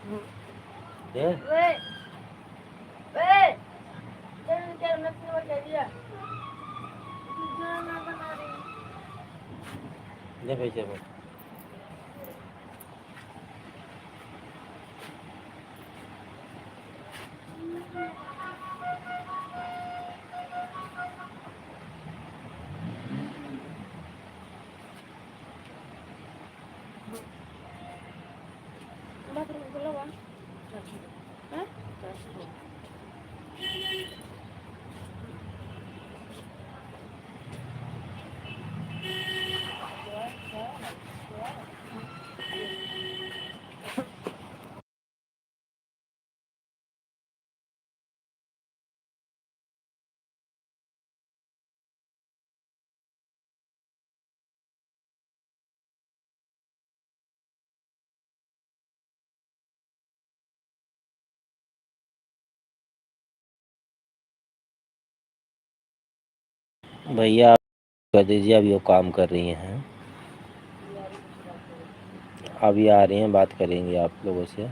दे दे पैसे में। भैया आप कर दीजिए, अभी वो काम कर रही हैं, अभी आ रही हैं, बात करेंगे आप लोगों से।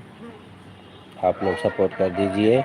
आप लोग सपोर्ट कर दीजिए।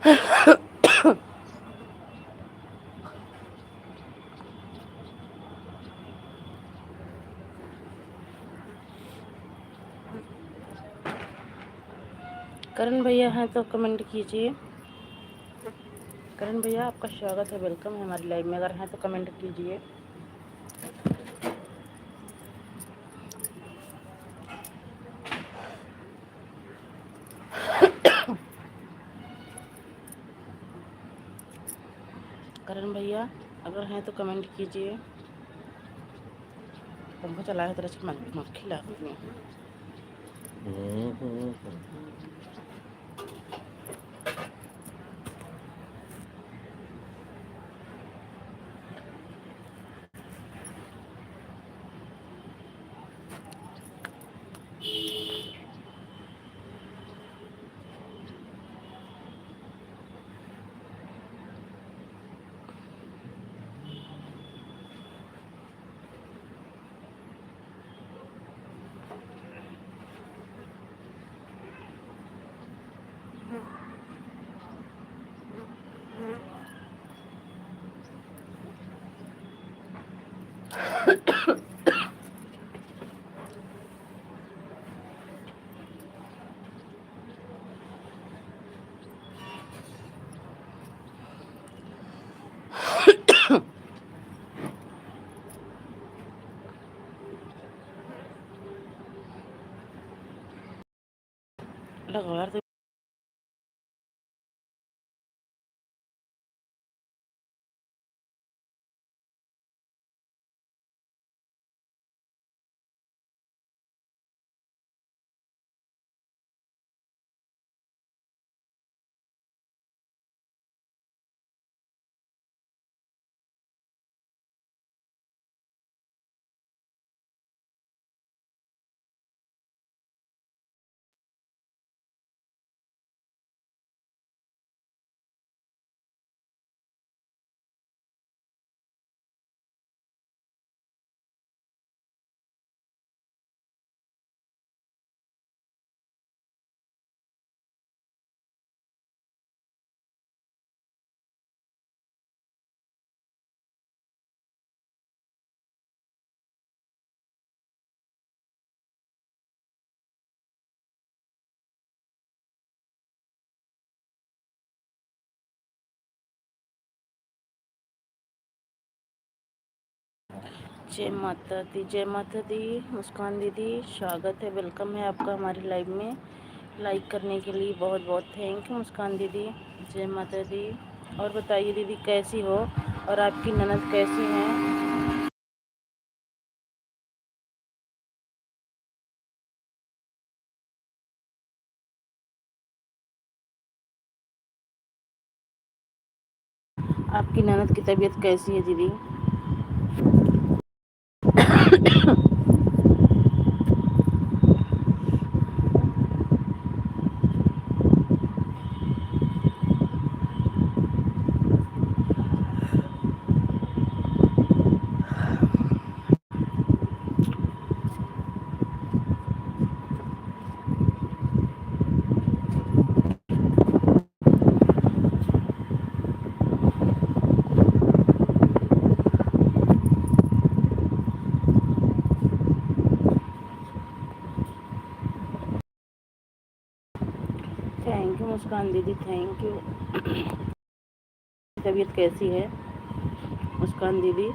करण भैया हैं तो कमेंट कीजिए। करण भैया आपका स्वागत है, वेलकम है हमारी लाइव में। अगर हैं तो कमेंट कीजिए। करण भैया अगर हैं तो कमेंट कीजिए। पंखा चला है तरह से मक्खी लागती है। लगा यार तो जय माता दी, जय माता दी। मुस्कान दीदी स्वागत है, वेलकम है आपका हमारी लाइव में। लाइक करने के लिए बहुत बहुत थैंक यू मुस्कान दीदी। जय माता दी। और बताइए दीदी कैसी हो और आपकी ननद कैसी हैं? आपकी ननद की तबीयत कैसी है दीदी? थैंक यू मुस्कान दीदी, थैंक यू। तबीयत कैसी है मुस्कान दीदी?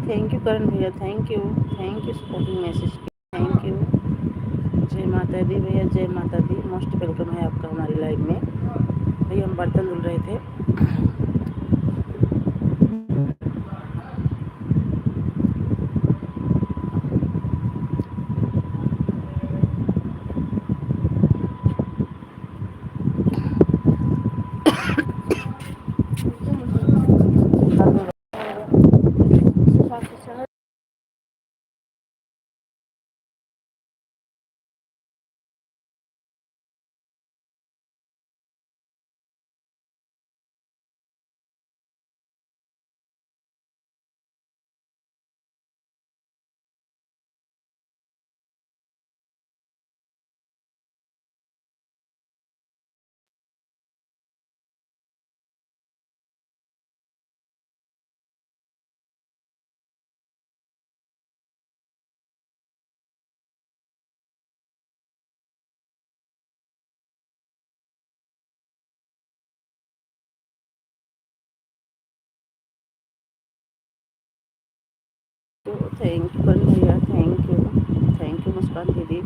थैंक यू करण भैया, थैंक यू सपोर्टिंग मैसेज की, थैंक यू। जय माता दी भैया, जय माता दी। मोस्ट वेलकम है आपका हमारी लाइव में। भैया हम बर्तन धुल रहे थे। थैंक यू करण भैया, थैंक यू मुस्कान दीदी।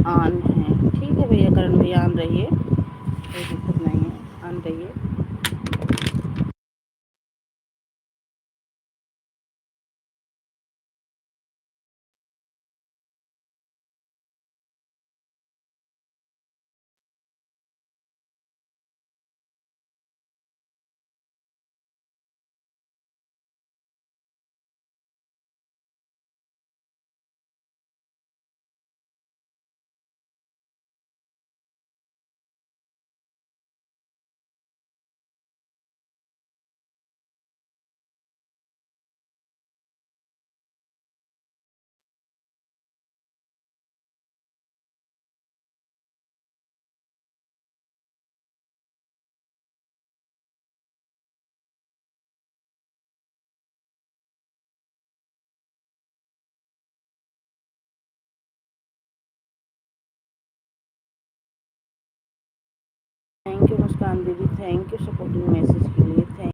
ऑन है, ठीक है भैया, करण भैया ऑन रहिए, कोई दिक्कत नहीं है, ऑन रहिए। थैंक यू मुस्कान दीदी, थैंक यू सपोर्टिंग मैसेज के लिए, थैंक।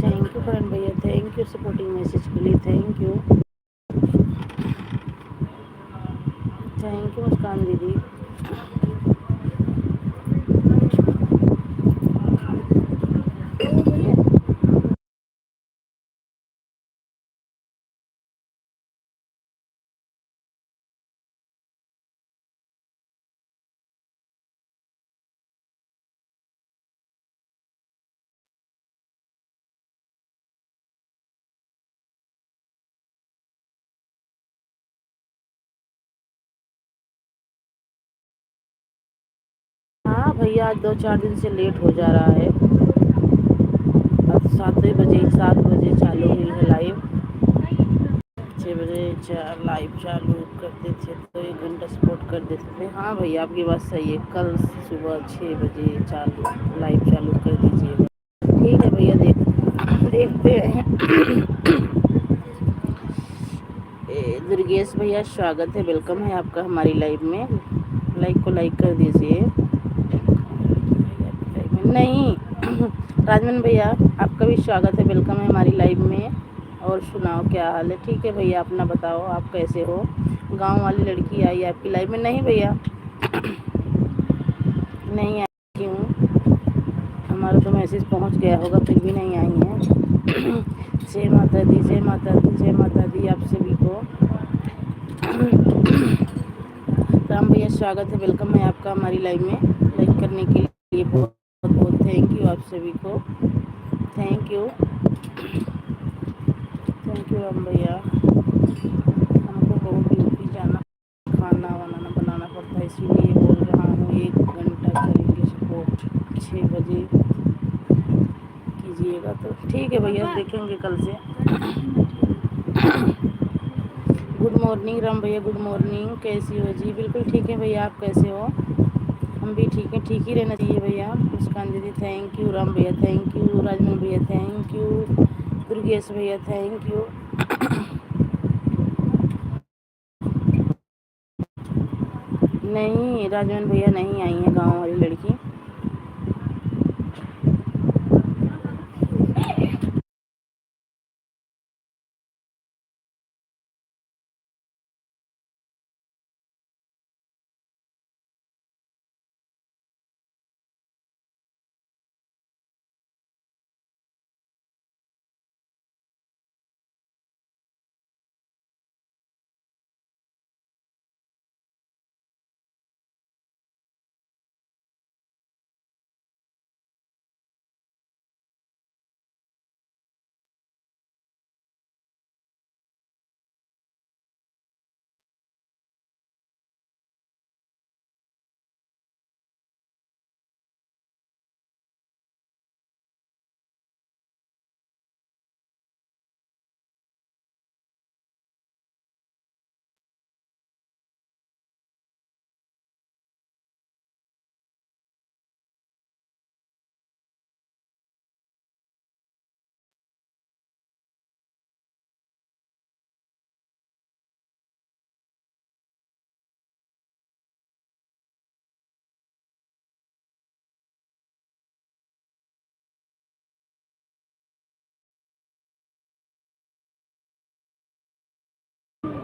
थैंक यू करण भैया, थैंक यू सपोर्टिंग मैसेज के लिए, थैंक यू मुस्कान दीदी। हाँ भैया, आज 2-4 दिन से लेट हो जा रहा है। अब 7 बजे चालू हुई है लाइव, 6 बजे लाइव चालू करते थे तो 1 घंटा सपोर्ट कर देते थे। हाँ भैया, आपकी बात सही है, कल सुबह 6 बजे लाइव चालू कर दीजिएगा। ठीक है भैया, देखते हैं। दुर्गेश भैया स्वागत है, वेलकम है आपका हमारी लाइव में। लाइक को लाइक कर दीजिए। नहीं राजमन भैया आपका भी स्वागत है, वेलकम है हमारी लाइव में। और सुनाओ क्या हाल है? ठीक है भैया, अपना बताओ आप कैसे हो? गांव वाली लड़की आई आपकी लाइव में? नहीं भैया नहीं आई। क्यों? हमारा तो मैसेज पहुंच गया होगा, फिर भी नहीं आई है। जय माता दी, जय माता दी, जय माता दी आप सभी को। राम भैया स्वागत है, वेलकम है आपका हमारी लाइव में। लाइक करने के लिए बहुत बहुत थैंक यू आप सभी को। थैंक यू राम भैया। हमको बहुत ड्यूटी जाना, खाना वाना बनाना पड़ता है, इसीलिए बोल रहा हूँ 1 घंटा करेंगे सपोर्ट। 6 बजे कीजिएगा तो ठीक है भैया, देखेंगे कल से। गुड मॉर्निंग राम भैया, गुड मॉर्निंग। कैसी हो जी? बिल्कुल ठीक है भैया, आप कैसे हो? हम भी ठीक हैं, ठीक ही रहना चाहिए भैया। मुस्कान दीदी थैंक यू, राम भैया थैंक यू, राजमन भैया थैंक यू, दुर्गेश भैया थैंक यू। नहीं राजमन भैया नहीं आई है गांव वाली लड़की।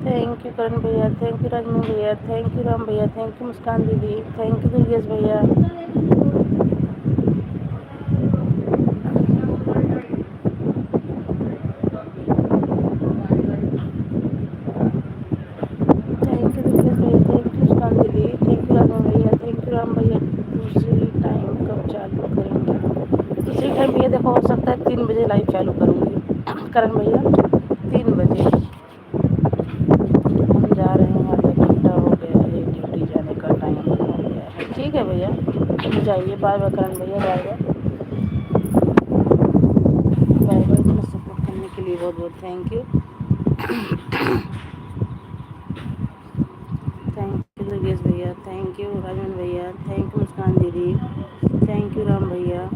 थैंक यू करण भैया, थैंक यू राजमन भैया, थैंक यू राम भैया, थैंक यू मुस्कान दीदी, थैंक यू दुर्गेश भैया। थैंक यू दुर्गेश भैया, थैंक यू मुस्कान दीदी, थैंक यू राजमन भैया, थैंक यू राम भैया। दूसरी टाइम कब चालू करेंगे? दूसरी टाइम भैया देखो, हो सकता है 3 बजे लाइव चालू करूँगी करण भैया, 3 बजे। हम जा रहे हैं, आधा घंटा हो गया है, ड्यूटी जाने का टाइम हो गया है। ठीक है भैया, जाइए। बाय बाय करण भैया, बाय बाय बाय बाय। इतना सपोर्ट करने के लिए बहुत बहुत thank you. Thank you Durgesh भैया, थैंक यू राजन भैया, थैंक यू मुस्कान दीदी, थैंक यू राम भैया।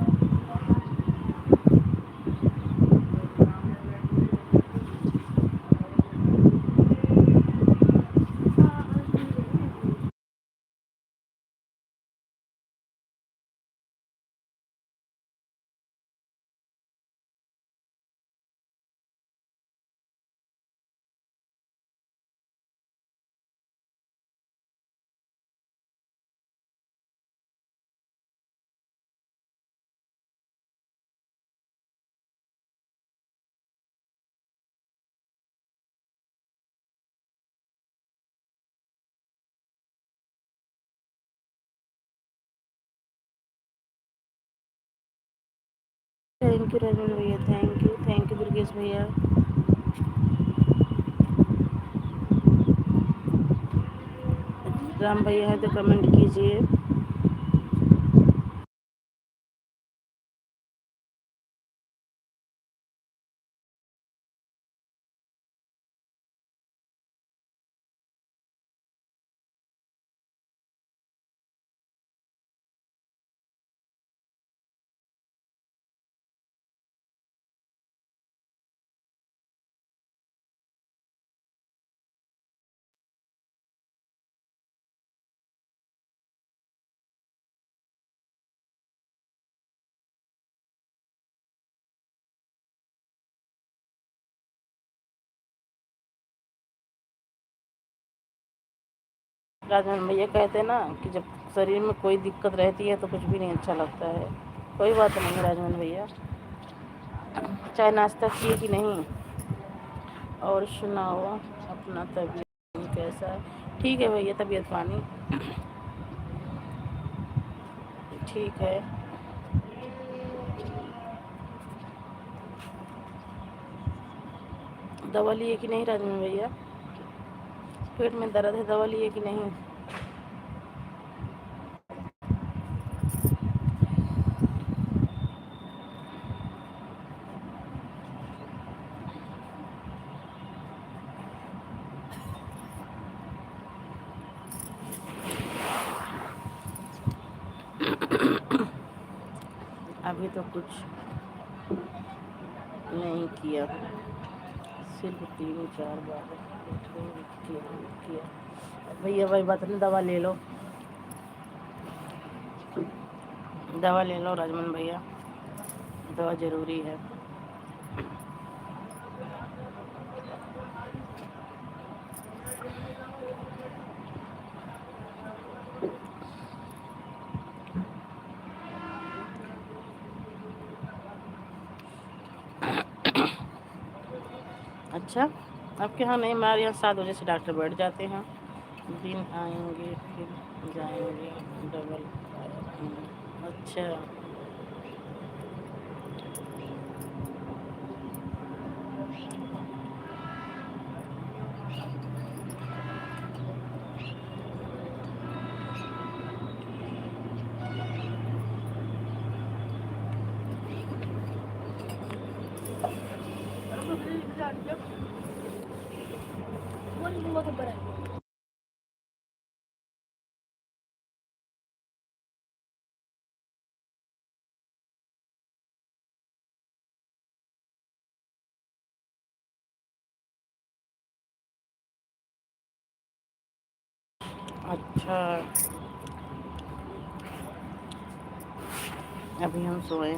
थैंक यू राजन भैया, थैंक यू दुर्गेश भैया। राम भैया है तो कमेंट कीजिए। राजमन भैया कहते हैं ना कि जब शरीर में कोई दिक्कत रहती है तो कुछ भी नहीं अच्छा लगता है। कोई बात नहीं राजमन भैया। चाय नाश्ता किए कि नहीं? और सुनाओ अपना तबीयत कैसा है? ठीक है भैया, तबीयत पानी ठीक है। दवा लिए कि नहीं राजमन भैया? पेट में दर्द है, दवा लिए कि नहीं? अभी तो कुछ नहीं किया, सिर्फ 3-4 बार किया। भैया वही बात नहीं, दवा ले लो, दवा ले लो राजमन भैया, दवा ज़रूरी है। अच्छा, आपके यहाँ नहीं? हमारे यहाँ 7 बजे से डॉक्टर बैठ जाते हैं। दिन आएंगे फिर जाएंगे डबल। अच्छा, अच्छा, अभी हम सोए।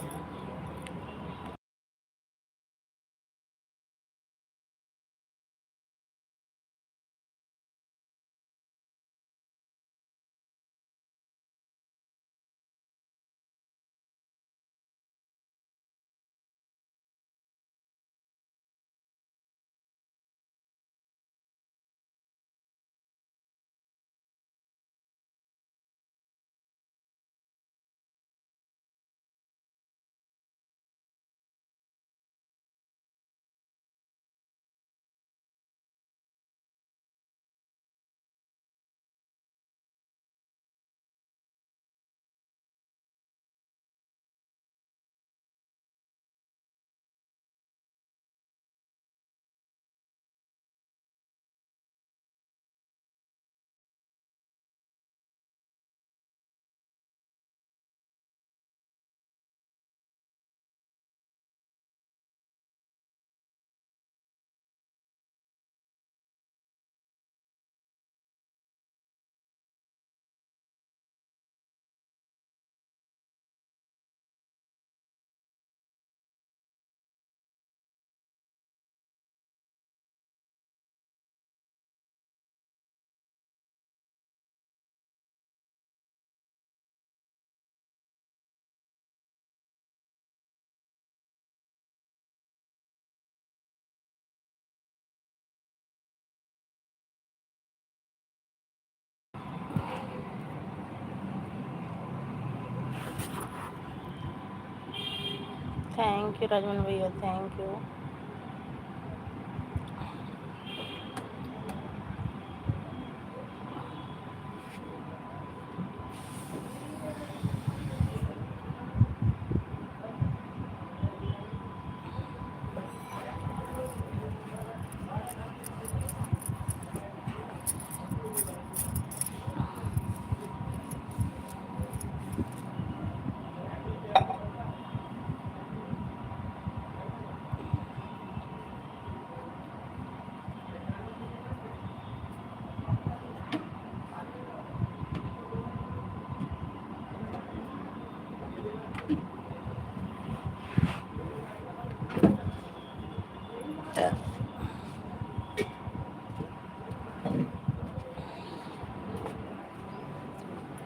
थैंक यू राजमन भैया, thank you.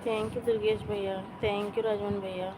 Thank you Durgesh भैया, थैंक यू राजवन भैया।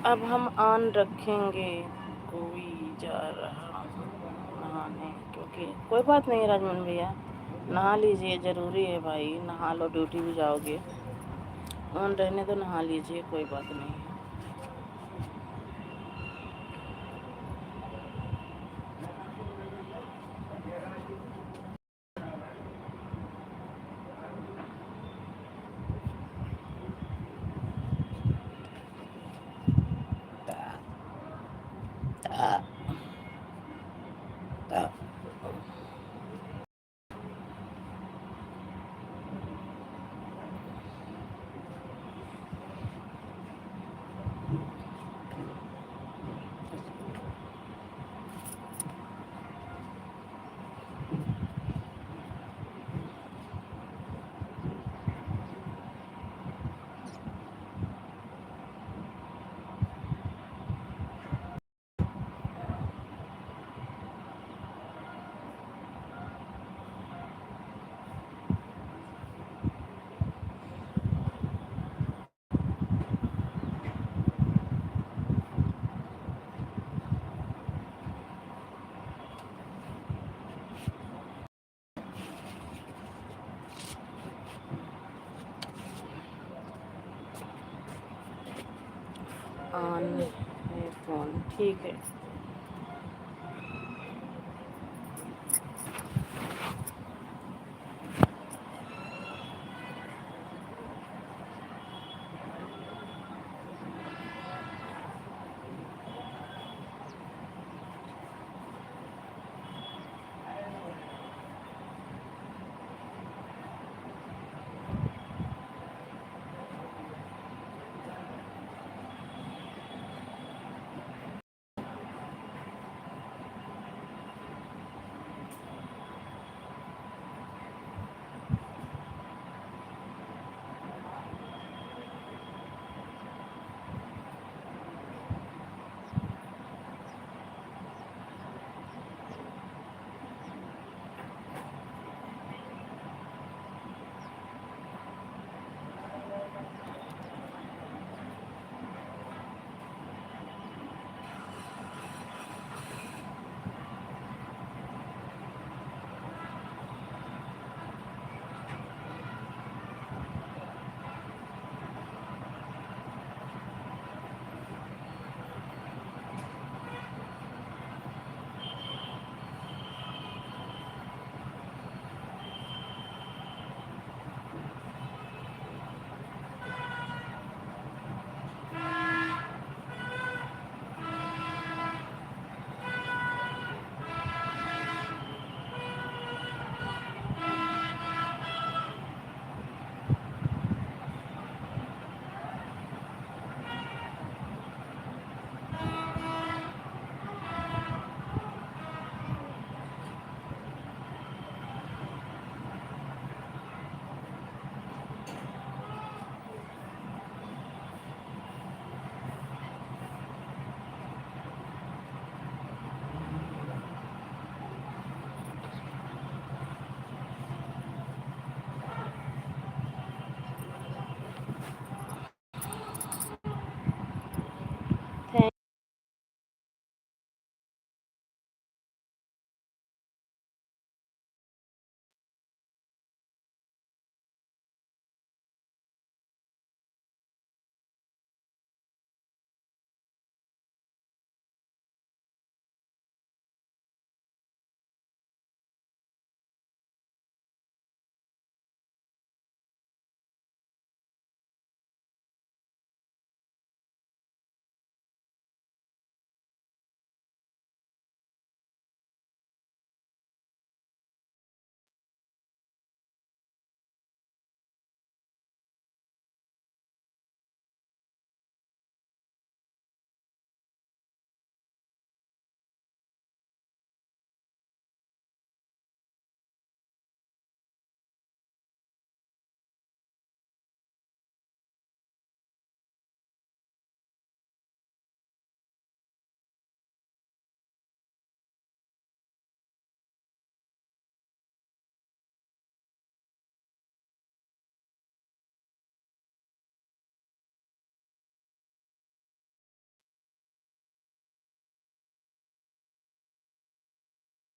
अब हम ऑन रखेंगे, कोई जा रहा हूँ नहाने, क्योंकि कोई बात नहीं राजमन भैया, नहा लीजिए, ज़रूरी है भाई, नहा लो, ड्यूटी भी जाओगे, ऑन रहने तो नहा लीजिए, कोई बात नहीं है। ऑन है फ़ोन, ठीक है।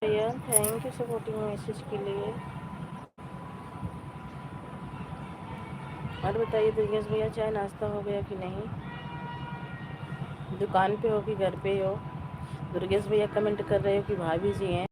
भैया थैंक यू सपोर्टिंग मैसेज के लिए। और बताइए दुर्गेश भैया चाय नाश्ता हो गया कि नहीं, दुकान पे हो कि घर पे हो। दुर्गेश भैया कमेंट कर रहे हो कि भाभी जी हैं।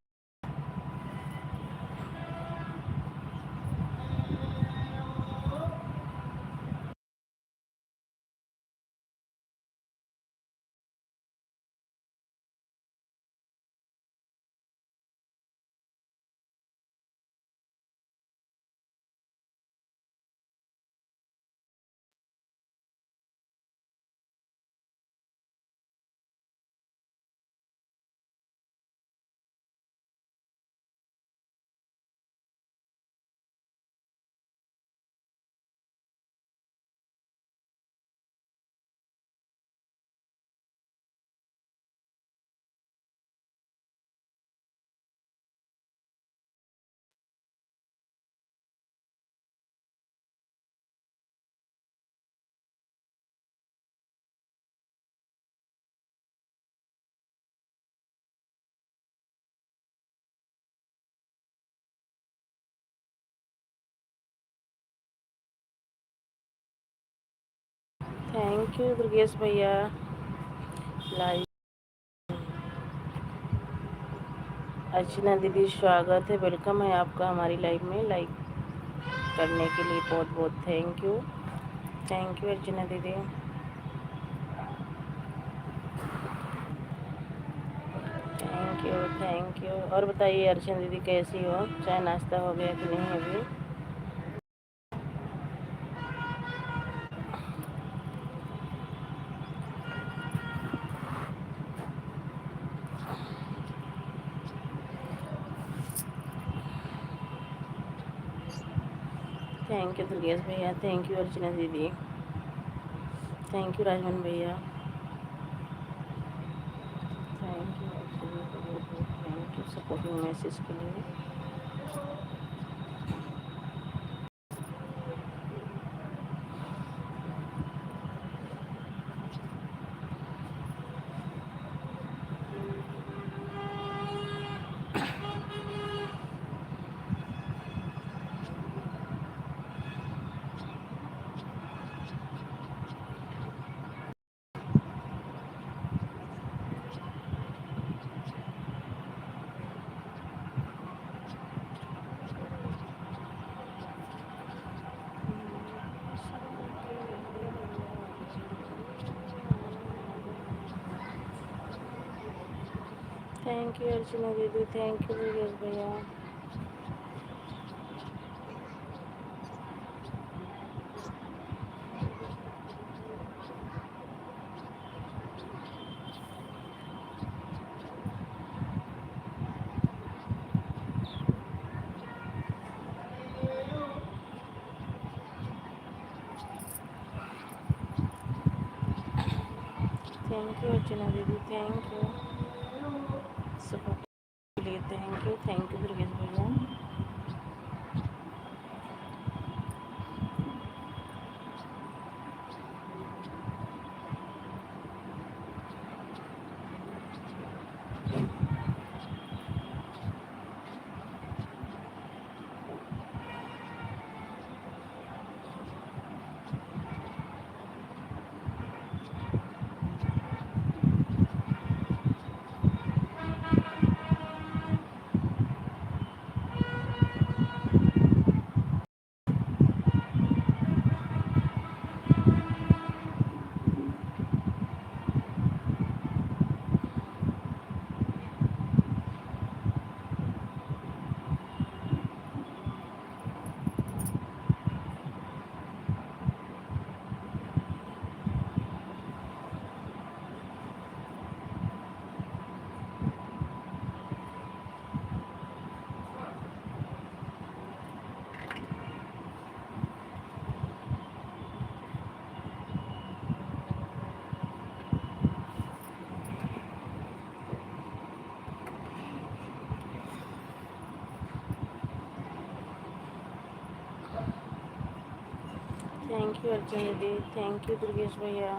थैंक यू दुर्गेश भैया। लाइव अर्चना दीदी स्वागत है, वेलकम है आपका हमारी लाइव में। लाइक करने के लिए बहुत बहुत thank you. Thank you Archana दीदी, थैंक यू थैंक यू। और बताइए अर्चना दीदी कैसी हो, चाय नाश्ता हो गया कि नहीं अभी। थैंक यू दुर्गेश भैया, थैंक यू अर्चना दीदी, थैंक यू राजमन भैया, thank you thank you supporting message के लिए। थैंक यू अर्चना दीदी, थैंक यू दुर्गेश भैया। थैंक यू अर्चना दीदी, थैंक यू सपोर्ट के लिए, थैंक यू दुर्गेश भैया। थैंक यू अर्चना दीदी, थैंक यू दुर्गेश भैया।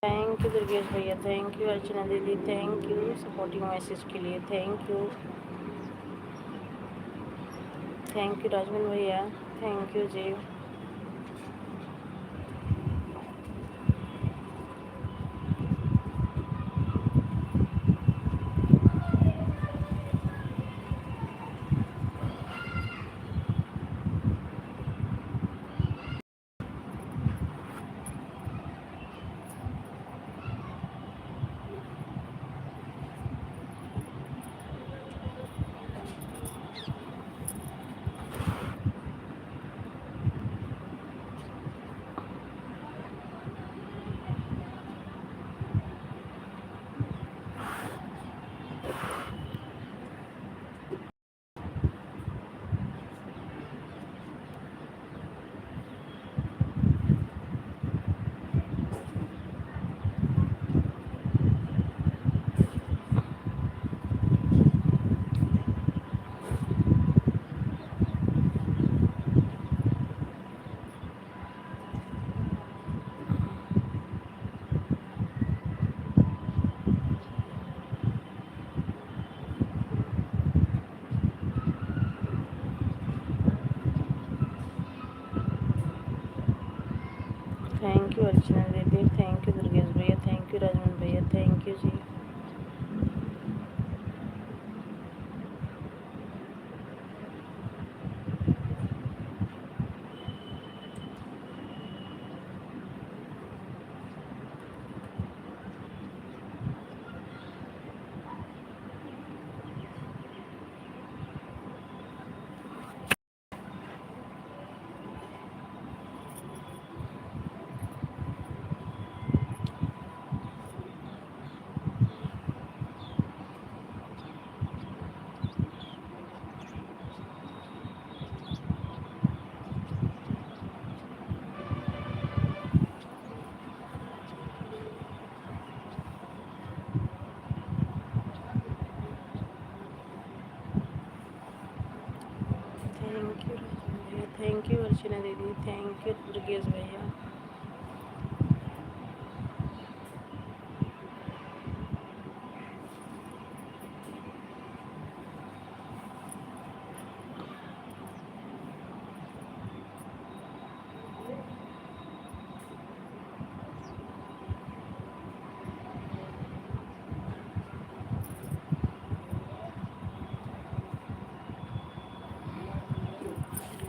थैंक यू दुर्गेश भैया, थैंक यू अर्चना दीदी, थैंक यू सपोर्टिंग मैसेज के लिए, थैंक यू राजमन भैया, thank you ji. Thank you Archana दीदी, थैंक यू दुर्गेश भैया, थैंक यू राजमन भैया, thank you ji. Thank you Archana दीदी, थैंक यू दुर्गेश भैया।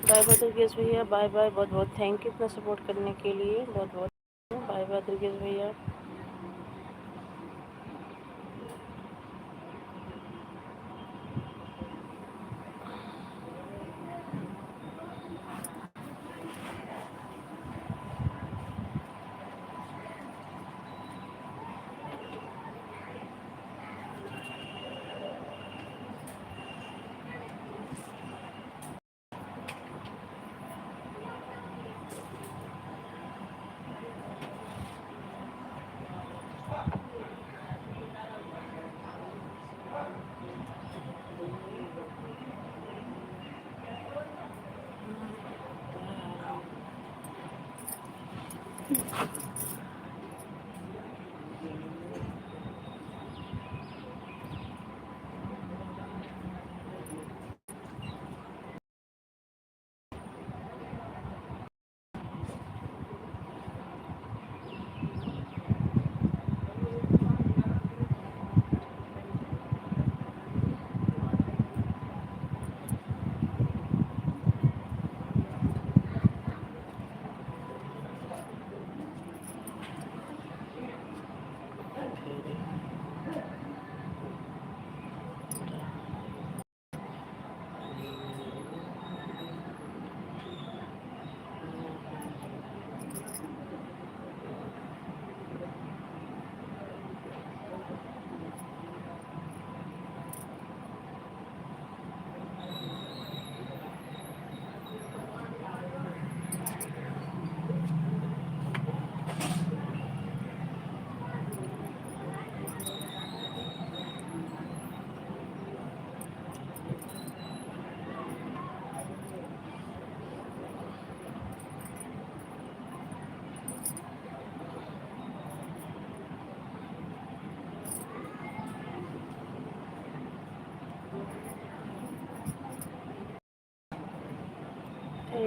बाय बाय दुर्गेश भैया, बाय बाय, बहुत बहुत थैंक यू इतना सपोर्ट करने के लिए, बहुत बहुत बाय बाय दुर्गेश भैया।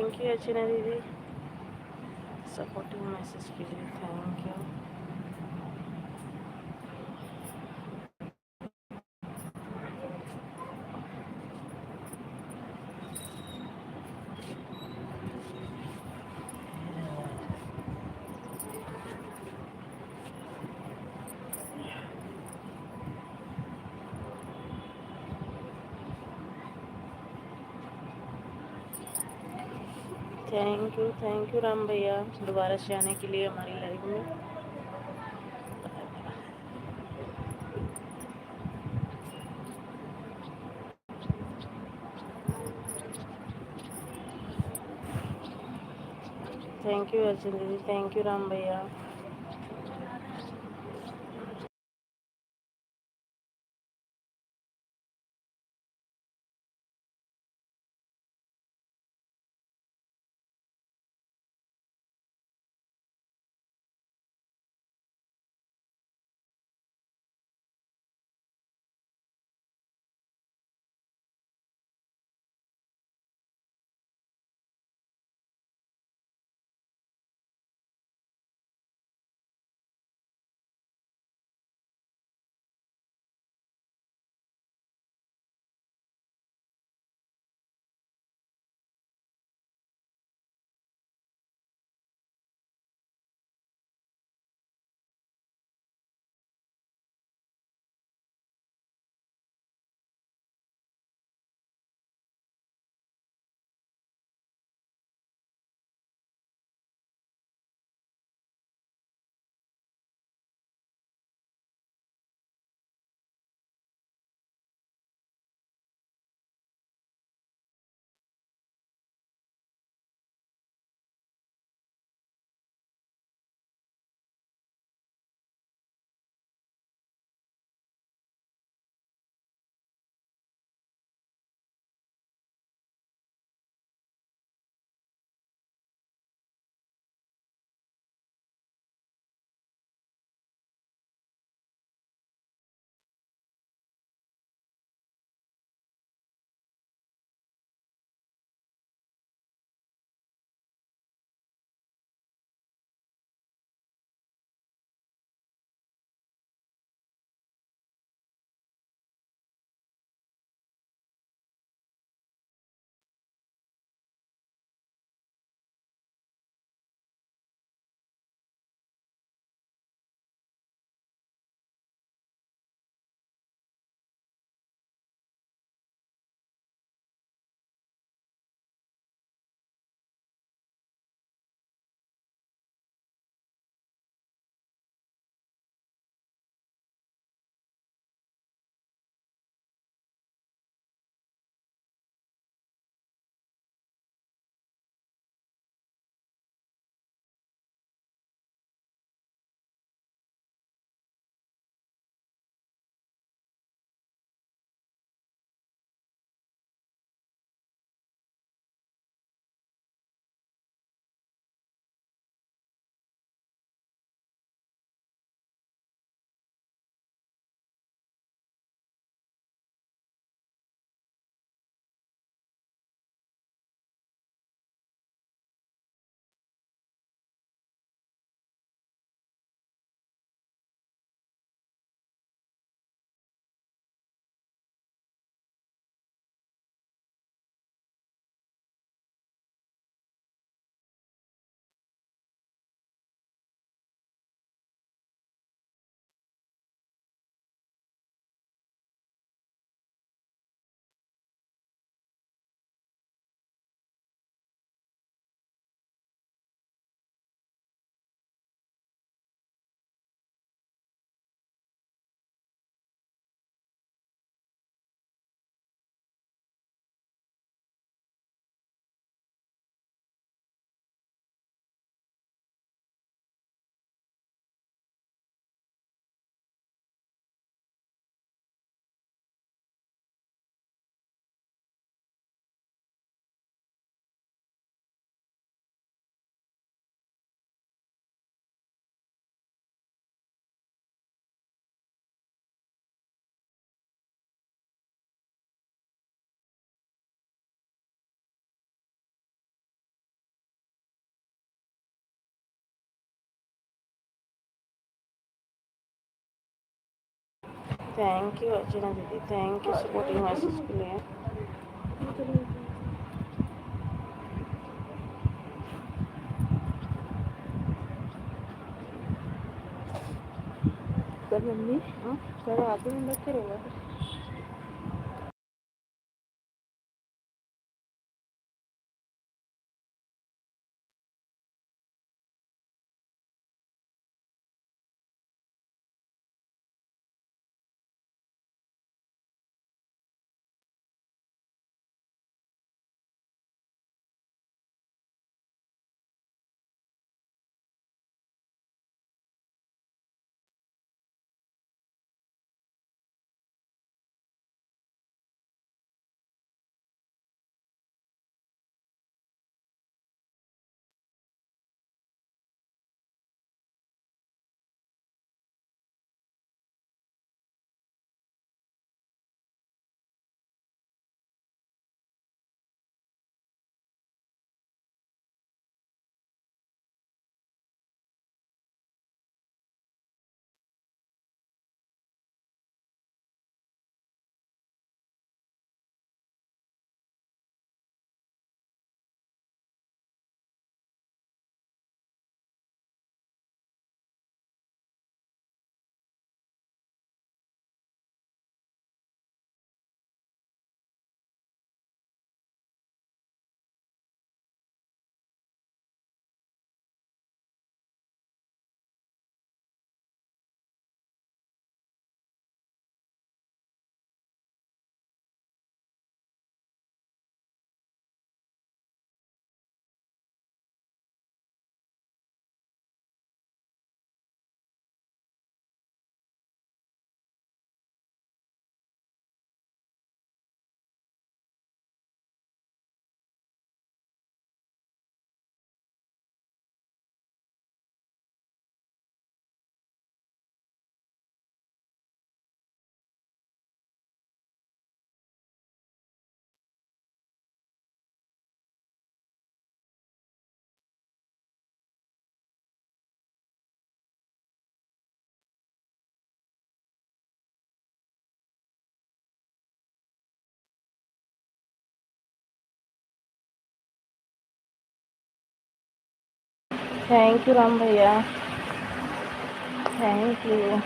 थैंक यू अर्चना दीदी, सपोर्टिव मैसेज के लिए thank you. Thank you Ram भैया दोबारा से आने के लिए हमारी लाइव में। थैंक यू अर्जुन दीदी, थैंक यू राम भैया। थैंक यू अर्चना दीदी, थैंक यू सपोर्टिंग मैसेज के लिए। कर मम्मी सर आते हैं बच्चे होगा। थैंक यू राम भैया, thank you.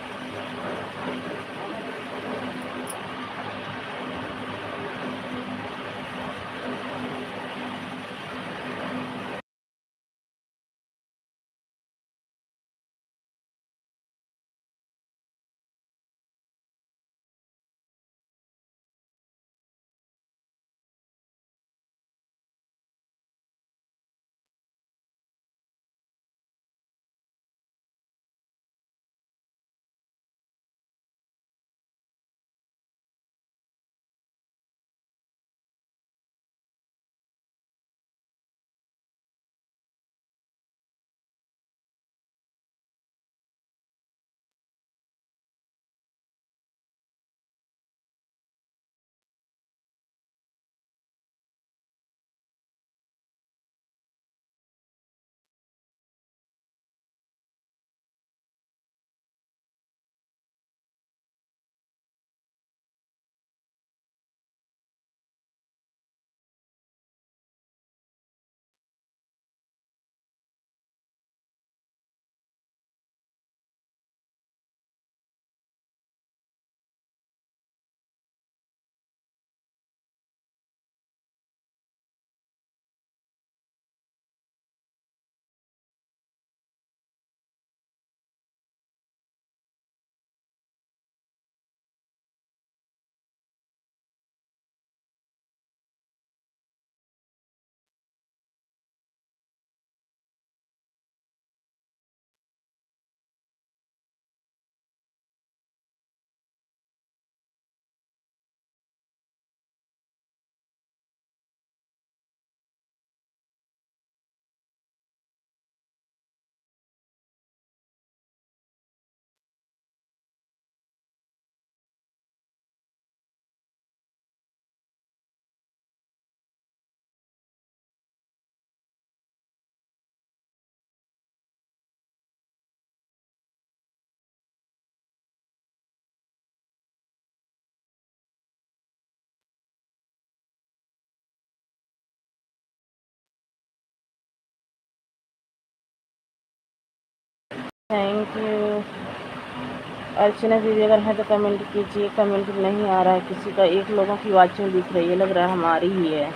Thank you. Archana दीदी अगर है तो कमेंट कीजिए। कमेंट नहीं आ रहा है किसी का। एक लोगों की वाचिंग दिख रही है, लग रहा है हमारी ही है।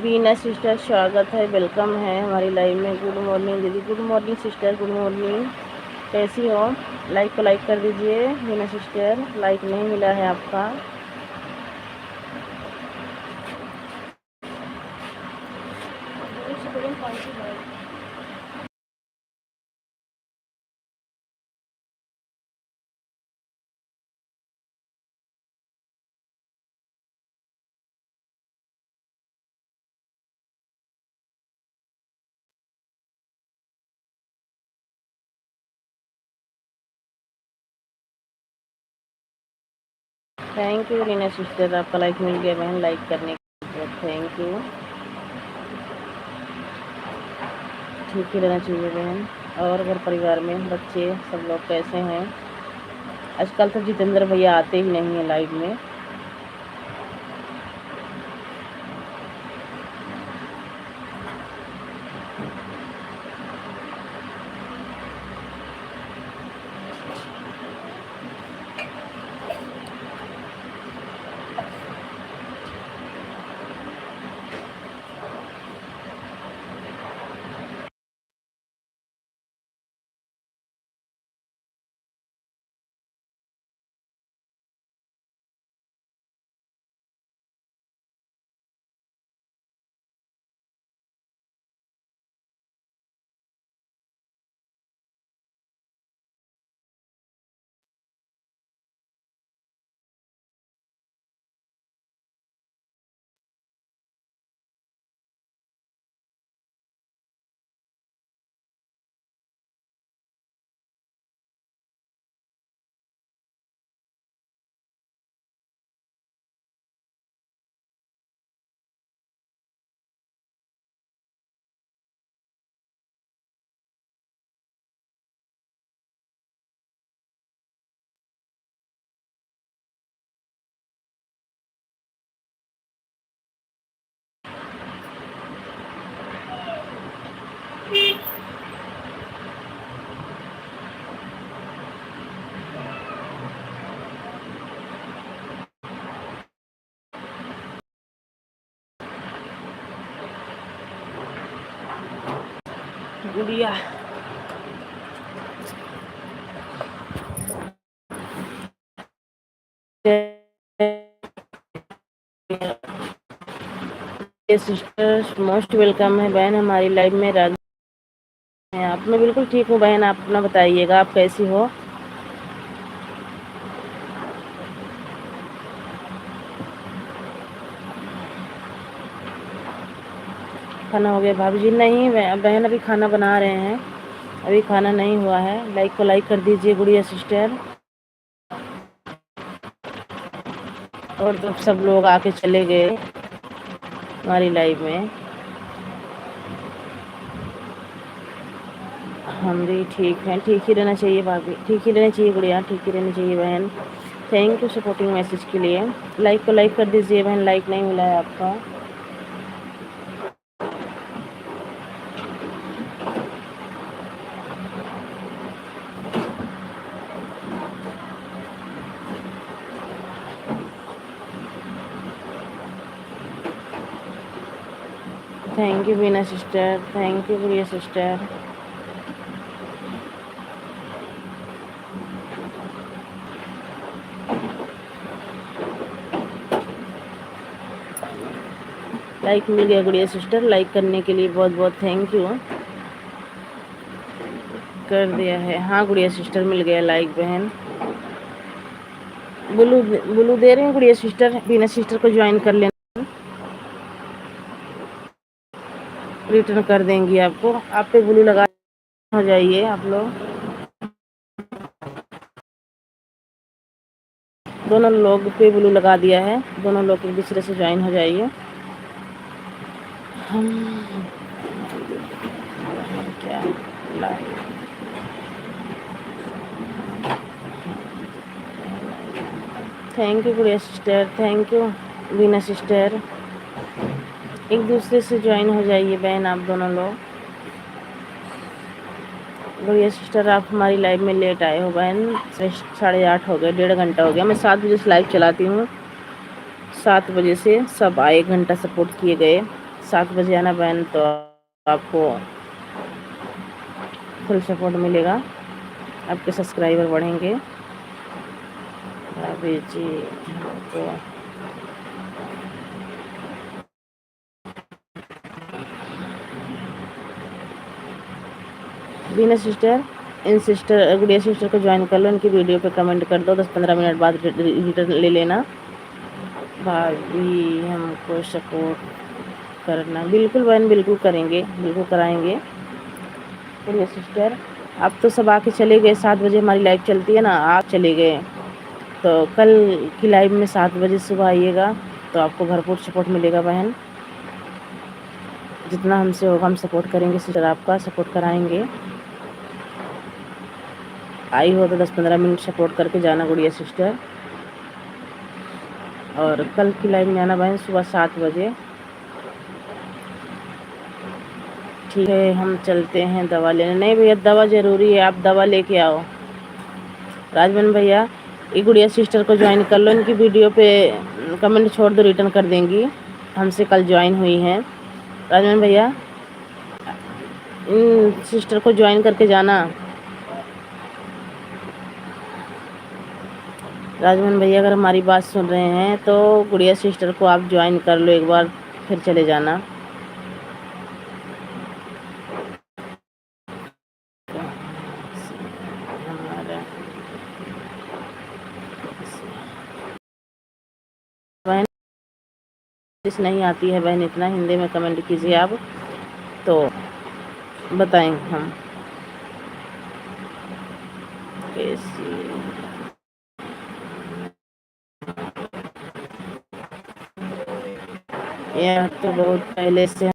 बीना सिस्टर स्वागत है, वेलकम है हमारी लाइव में। गुड मॉर्निंग दीदी। Good morning sister, good morning. कैसी हो? लाइक को लाइक कर दीजिए। बीना सिस्टर लाइक नहीं मिला है आपका। थैंक यू रीना सिस्टर, आपका लाइक मिल गया बहन। लाइक करने के लिए थैंक यू। ठीक ही रहना चाहिए बहन। और घर परिवार में बच्चे सब लोग कैसे हैं? आजकल तो जितेंद्र भैया आते ही नहीं है लाइव में। गुड़िया सिस्टर मोस्ट वेलकम है बहन हमारी लाइव में। राज हैं आप? मैं बिल्कुल ठीक हूँ बहन, आप अपना बताइएगा, आप कैसी हो? खाना हो गया भाभी जी? नहीं बहन, अभी खाना बना रहे हैं, अभी खाना नहीं हुआ है। लाइक को लाइक कर दीजिए गुड़िया सिस्टर। और तो सब लोग आके चले गए हमारी लाइव में। हम भी ठीक हैं, ठीक ही रहना चाहिए भाभी, ठीक ही रहना चाहिए गुड़िया, ठीक ही रहना चाहिए बहन। थैंक यू सपोर्टिंग मैसेज के लिए। लाइक को लाइक कर दीजिए बहन, लाइक नहीं मिला है आपका। Thank you Beena sister, thank you Gudiya sister. Like मिल गया गुड़िया सिस्टर, लाइक करने के लिए बहुत बहुत थैंक यू। कर दिया है, हाँ गुड़िया सिस्टर मिल गया लाइक बहन। ब्लू ब्लू दे रहे हैं गुड़िया सिस्टर, बीना सिस्टर को ज्वाइन कर लेना, रिटर्न कर देंगी आपको। आप पे ब्लू लगा हो जाइए आप लोग, दोनों लोग पे ब्लू लगा दिया है, दोनों लोग एक दूसरे से ज्वाइन हो जाइए। हम क्या thank you Gudiya sister, thank you Beena sister. एक दूसरे से ज्वाइन हो जाइए बहन आप दोनों लोग। गुड़िया सिस्टर आप हमारी लाइव में लेट आए हो बहन, 8:30 हो गए, 1.5 घंटा हो गया। मैं 7 बजे से लाइव चलाती हूँ, 7 बजे से सब आए, 1 घंटा सपोर्ट किए गए। 7 बजे आना बहन, तो आपको फुल सपोर्ट मिलेगा, आपके सब्सक्राइबर बढ़ेंगे। अभी जी तो बीना सिस्टर, इन सिस्टर गुड़िया सिस्टर को ज्वाइन कर लो, इनकी वीडियो पे कमेंट कर दो, 10-15 मिनट बाद रिटर्न ले लेना। भाभी हमको सपोर्ट करना, बिल्कुल बहन बिल्कुल करेंगे, बिल्कुल कराएंगे। गुड़िया सिस्टर अब तो सब आके चले गए, 7 बजे हमारी लाइव चलती है ना, आप चले गए, तो कल की लाइव में 7 बजे सुबह आइएगा, तो आपको भरपूर सपोर्ट मिलेगा बहन। जितना हमसे होगा हम सपोर्ट करेंगे सिस्टर, आपका सपोर्ट कराएंगे। आई हो तो 10-15 मिनट सपोर्ट करके जाना गुड़िया सिस्टर। और कल की लाइव में आना बहन सुबह 7 बजे। ठीक है, हम चलते हैं दवा लेने। नहीं भैया दवा ज़रूरी है, आप दवा लेके आओ। राजमन भैया ये गुड़िया सिस्टर को ज्वाइन कर लो, इनकी वीडियो पे कमेंट छोड़ दो, रिटर्न कर देंगी, हमसे कल ज्वाइन हुई हैं। राजमन भैया इन सिस्टर को ज्वाइन करके जाना। राजमन भैया अगर हमारी बात सुन रहे हैं तो गुड़िया सिस्टर को आप ज्वाइन कर लो एक बार, फिर चले जाना। बहन नहीं आती है बहन, इतना हिंदी में कमेंट कीजिए आप, तो बताएंगे हम कैसी। यह तो बहुत पहले से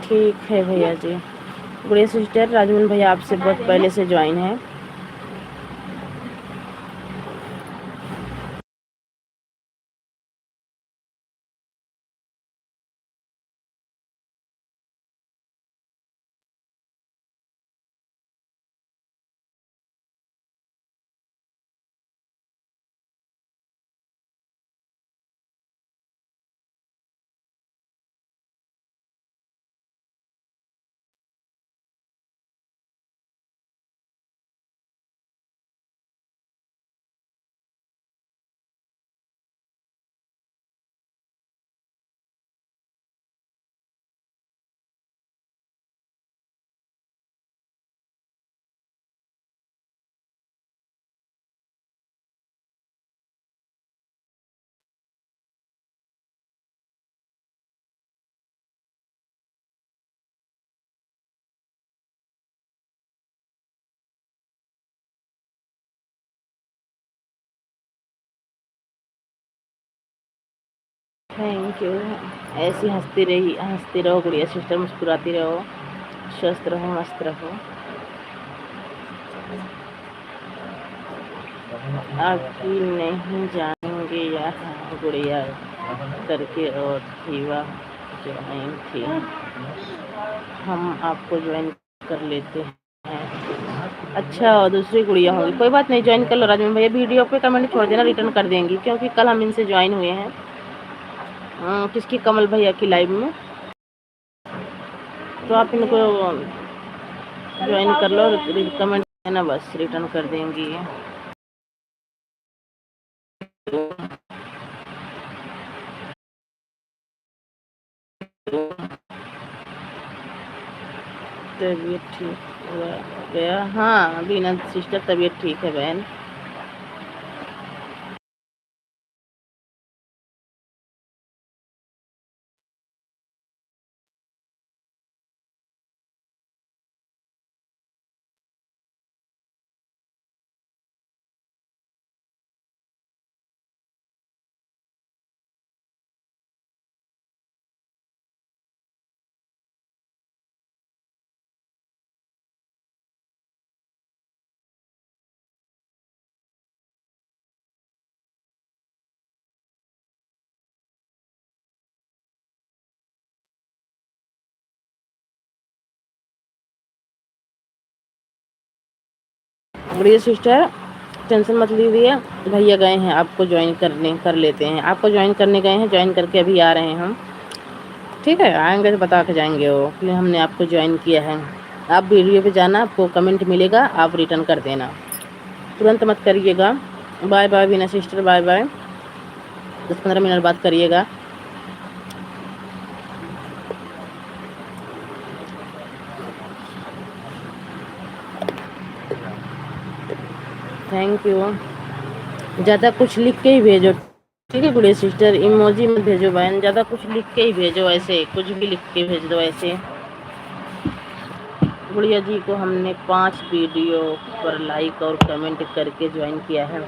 ठीक है भैया जी। गुड़िया सिस्टर राजमन भैया आपसे बहुत पहले से ज्वाइन है। Thank you. ऐसी हंसती रहो गुड़िया सिस्टर, मुस्कुराती रहो, स्वस्थ रहो, मस्त रहो। आपकी नहीं जानेंगे यहाँ गुड़िया करके और थीवा ज्वाइन थी, हम आपको ज्वाइन कर लेते हैं। अच्छा, और दूसरी गुड़िया होगी, कोई बात नहीं, ज्वाइन कर लो राजमन भैया। वीडियो पे कमेंट छोड़ देना, रिटर्न कर देंगी, क्योंकि कल हम इनसे ज्वाइन हुए हैं। किसकी, कमल भैया की लाइव में, तो आप इनको ज्वाइन कर लो, कमेंट देना, बस रिटर्न कर देंगी। तबीयत ठीक हुआ गया? हाँ बीना सिस्टर, तबीयत ठीक है बहन। बड़ी सिस्टर टेंशन मत लीजिए, भैया गए हैं आपको ज्वाइन करने, कर लेते हैं, आपको ज्वाइन करने गए हैं, ज्वाइन करके अभी आ रहे हैं हम। ठीक है, आएंगे तो बता के जाएंगे वो, इसलिए हमने आपको ज्वाइन किया है। आप वीडियो पे जाना, आपको कमेंट मिलेगा, आप रिटर्न कर देना, तुरंत मत करिएगा। बाय बाय बीना सिस्टर, बाय बाय। 10-15 मिनट बात करिएगा। Thank you. ज़्यादा कुछ लिख के ही भेजो, ठीक है गुड़िया सिस्टर, इमोजी मत भेजो बहन, ज़्यादा कुछ लिख के ही भेजो, ऐसे कुछ भी लिख के भेज दो ऐसे। गुड़िया जी को हमने 5 वीडियो पर लाइक और कमेंट करके ज्वाइन किया है।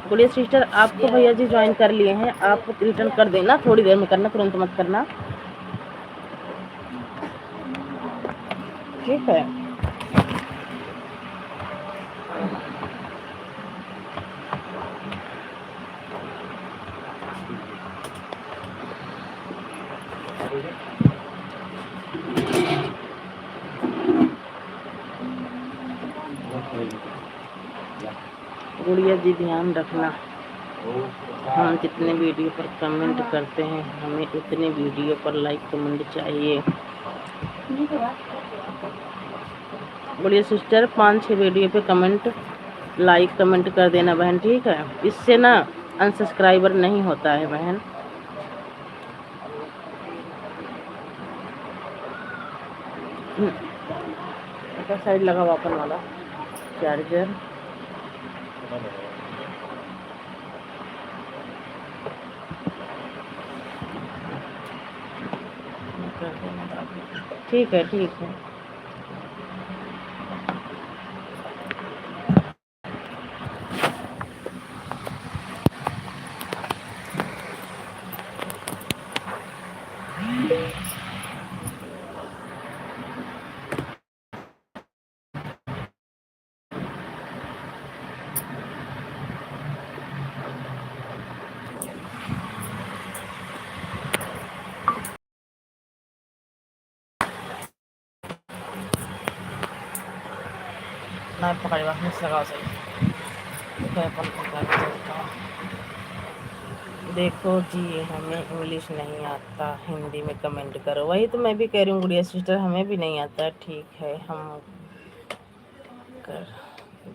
गुड़िया सिस्टर आपको भैया जी ज्वाइन कर लिए हैं, आप रिटर्न कर देना, थोड़ी देर में करना, तुरंत मत करना, ठीक है। गुड़िया जी ध्यान रखना, हम जितने वीडियो पर कमेंट करते हैं, हमें उतने वीडियो पर लाइक कमेंट चाहिए। गुड़िया सिस्टर 5-6 वीडियो पे कमेंट, लाइक कमेंट कर देना बहन, ठीक है। इससे ना अनसब्सक्राइबर नहीं होता है बहन। साइड लगा हुआ अपन वाला चार्जर, ठीक है, ठीक है। ना पकड़े वापस लगाओ सही, देखो जी हमें इंग्लिश नहीं आता, हिंदी में कमेंट करो। वही तो मैं भी कह रही हूँ गुड़िया सिस्टर, हमें भी नहीं आता, ठीक है हम कर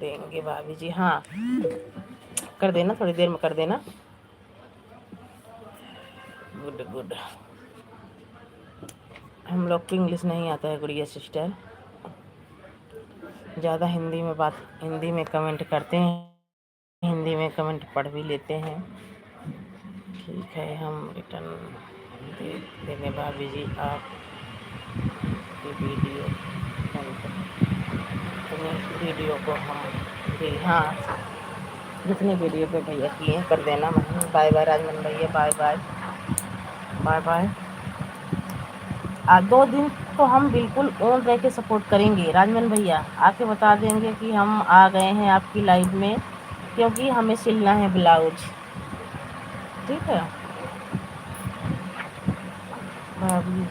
देंगे भाभी जी। हाँ कर देना, थोड़ी देर में कर देना। गुड गुड, हम लोग को इंग्लिश नहीं आता है गुड़िया सिस्टर, ज़्यादा हिंदी में कमेंट करते हैं, हिंदी में कमेंट पढ़ भी लेते हैं, ठीक है। हम रिटर्न दे देंगे भाभी जी, आप वीडियो वीडियो को हम भी, हाँ जितने वीडियो पे भैया किए कर देना। बाय बाय राजमन भैया, बाय बाय। Bye bye. 2 दिन तो हम बिल्कुल ऑन रह के सपोर्ट करेंगे राजमन भैया, आके बता देंगे कि हम आ गए हैं आपकी लाइव में, क्योंकि हमें सिलना है ब्लाउज। ठीक है भाभी जी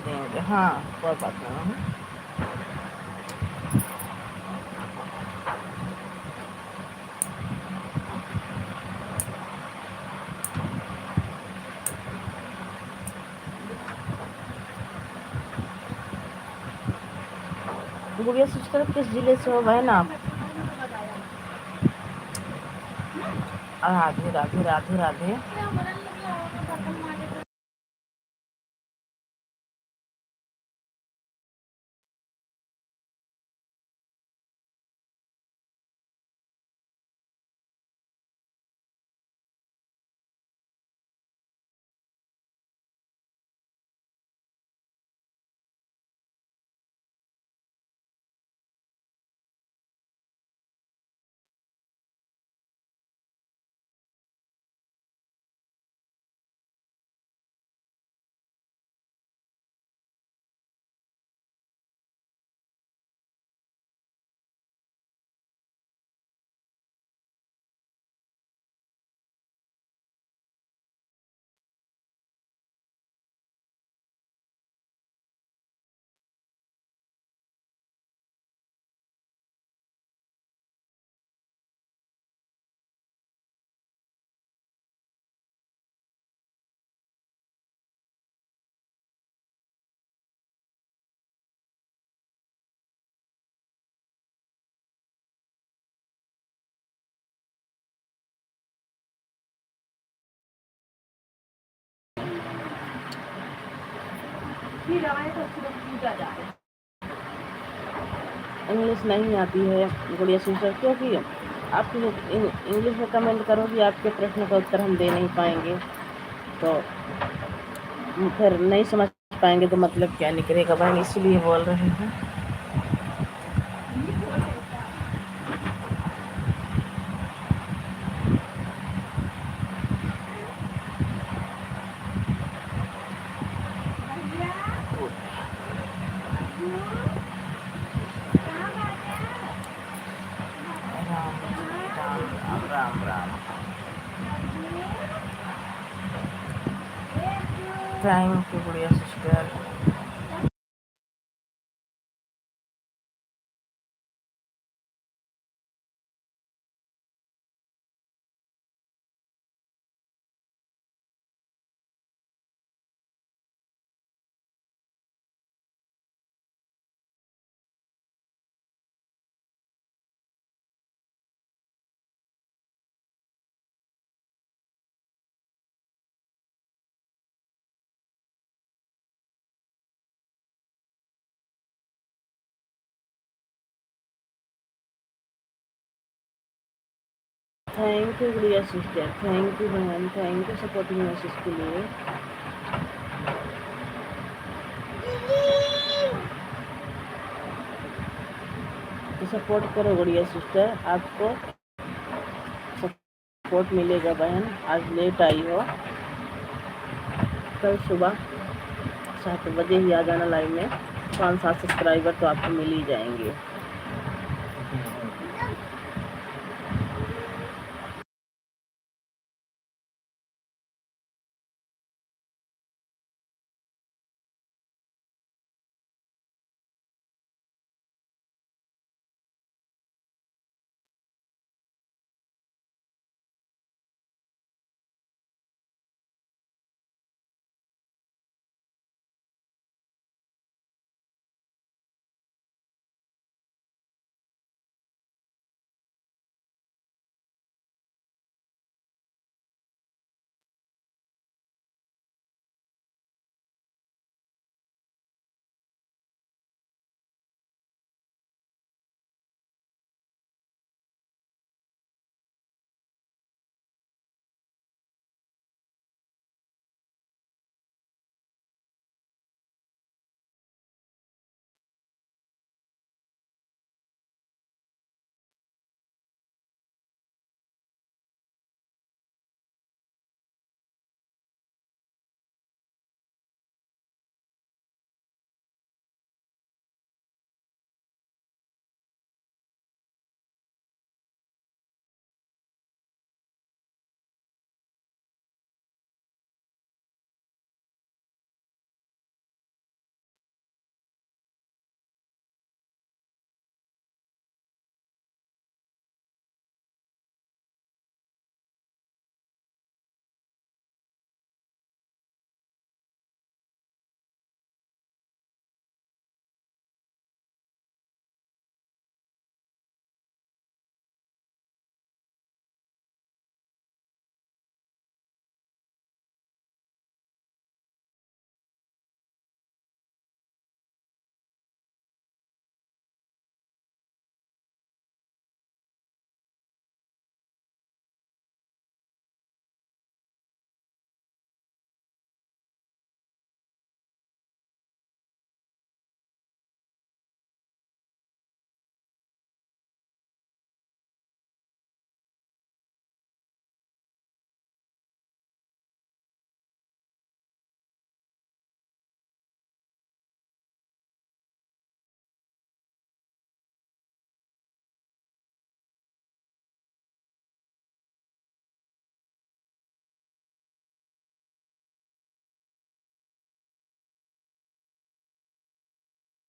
देंगे, हाँ कोई बात नहीं। गुड़िया सिस्टर किस जिले से हो बहन आप? राधे राधे राधे राधे। इंग्लिश नहीं आती है गुड़िया सिस्टर, क्योंकि आप इंग्लिश में कमेंट करोगे, आपके प्रश्न का उत्तर हम दे नहीं पाएंगे, तो फिर नहीं समझ पाएंगे तो मतलब क्या निकलेगा बहन, इसलिए बोल रहे हैं। Ram Ram Ram. Thank you Gudiya sister. Thank you Gudiya sister, thank you बहन, थैंक यू सपोर्टिंग मैसेज के लिए। तो सपोर्ट करो गुड़िया सिस्टर, आपको सपोर्ट मिलेगा बहन। आज लेट आई हो, कल सुबह 7 बजे ही आ जाना लाइव में, 5-7 सब्सक्राइबर तो आपको मिल ही जाएंगे।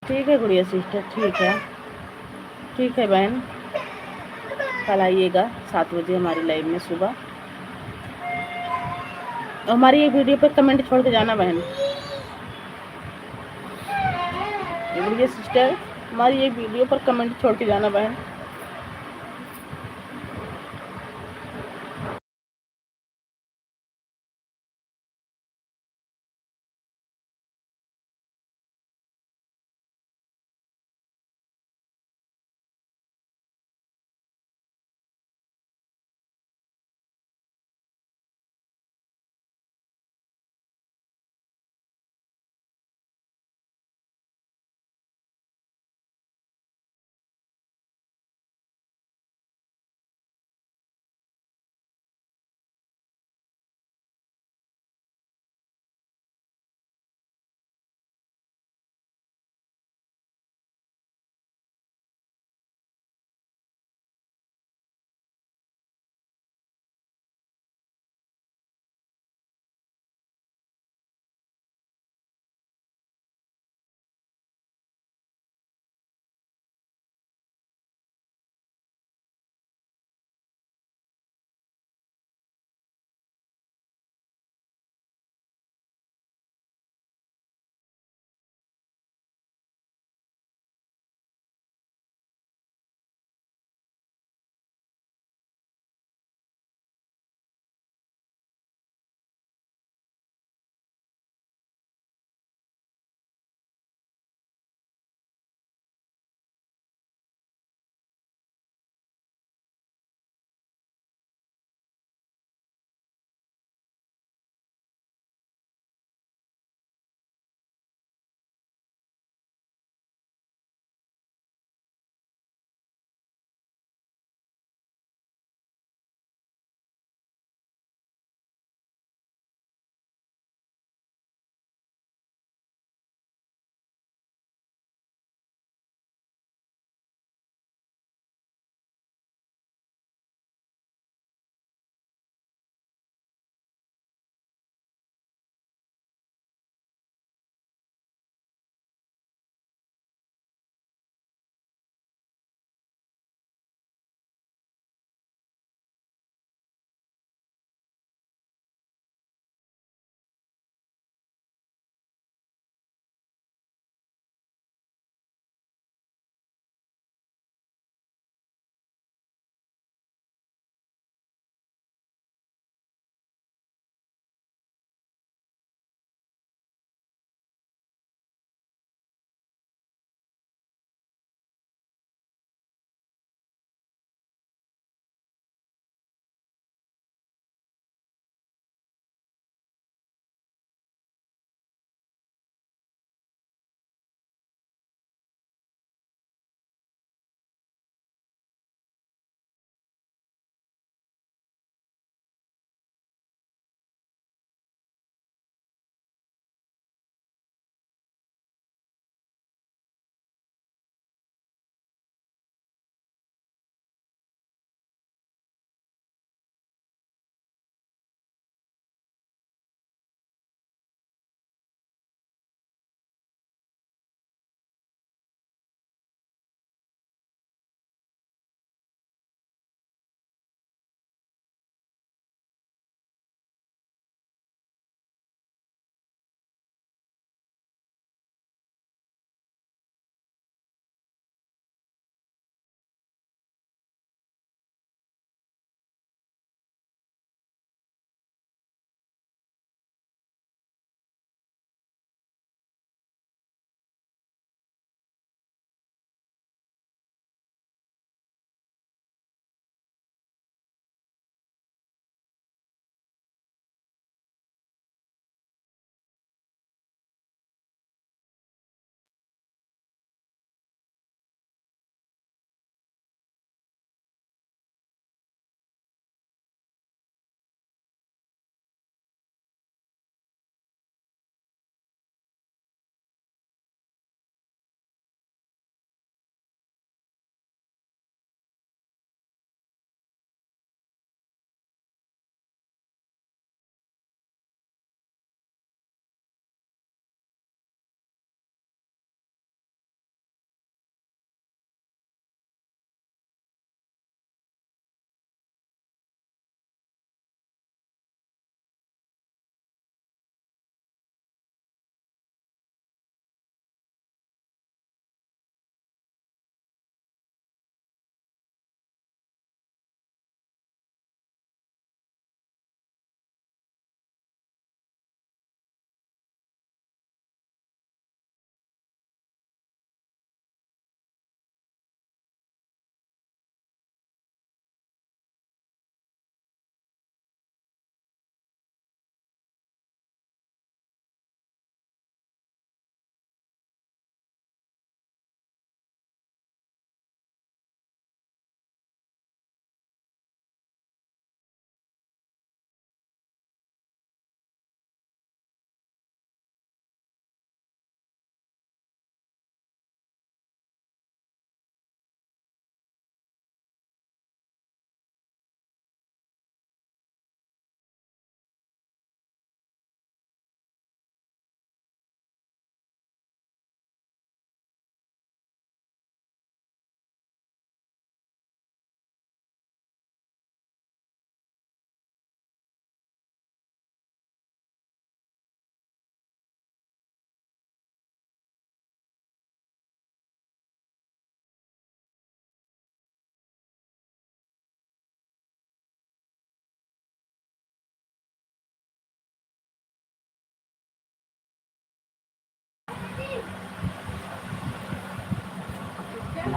ठीक है गुड़िया सिस्टर, ठीक है बहन, कल आइएगा 7 बजे हमारी लाइव में सुबह। और हमारी ये वीडियो पर कमेंट छोड़ के जाना बहन। गुड़िया सिस्टर, हमारी ये वीडियो पर कमेंट छोड़ के जाना बहन।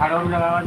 झाड़ों में लगावा